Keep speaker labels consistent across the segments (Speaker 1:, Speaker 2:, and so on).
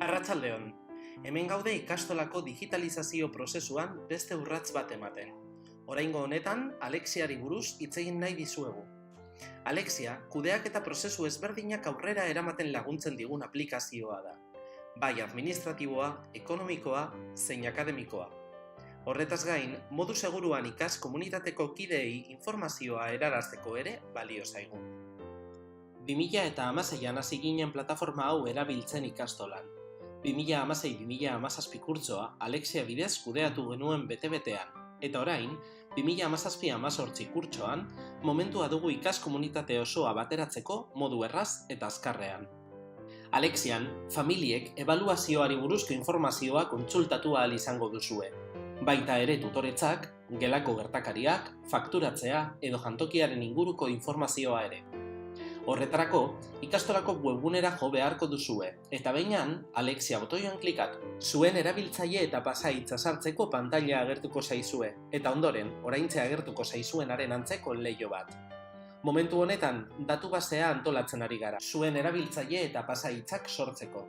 Speaker 1: Arratsaldeon, hemen gaude ikastolako digitalizazio prozesuan beste urrats bat ematen. Oraingo honetan, Alexiari buruz hitz egin nahi dizuegu. Alexia, kudeaketa prozesu ezberdinak aurrera eramaten laguntzen digun aplikazioa da. Bai administratiboa, ekonomikoa, zein akademikoa. Horretaz gain, modu seguruan ikas komunitateko kideei informazioa erarazteko ere balio zaigu. 2016an hasi ginen plataforma hau erabiltzen ikastolan. 2016-2017 kurtsoa Alexia bidez kudeatu genuen bete-betean, eta orain, 2017-2018 kurtsoan, momentua dugu ikas komunitate osoa bateratzeko modu erraz eta azkarrean. Alexian, familiek ebaluazioari buruzko informazioa kontsultatu ahal izango duzue. Baita ere tutoretzak, gelako gertakariak, fakturatzea edo jantokiaren inguruko informazioa ere. Horretarako, ikastolako webgunera jo beharko duzue, eta behinan, Alexia botoian klikatu. Zuen erabiltzaile eta pasahitza sartzeko pantaila agertuko zaizue, eta ondoren, oraintxe agertuko zaizuenaren antzeko leiho bat. Momentu honetan, datu basea antolatzen ari gara, zuen erabiltzaile eta pasahitzak sortzeko.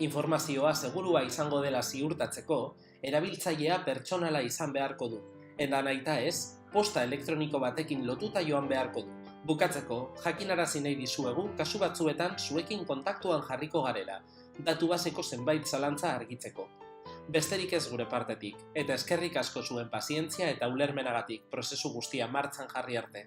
Speaker 1: Informazioa segurua izango dela ziurtatzeko, erabiltzailea pertsonala izan beharko du, eta nahita ez, posta elektroniko batekin lotuta joan beharko du. Bukatzeko, jakinarazi nahi dizuegu, kasu batzuetan zuekin kontaktuan jarriko garela, datu baseko zenbait zalantza argitzeko. Besterik ez gure partetik, eta eskerrik asko zuen pazientzia eta ulermenagatik prozesu guztia martxan jarri arte.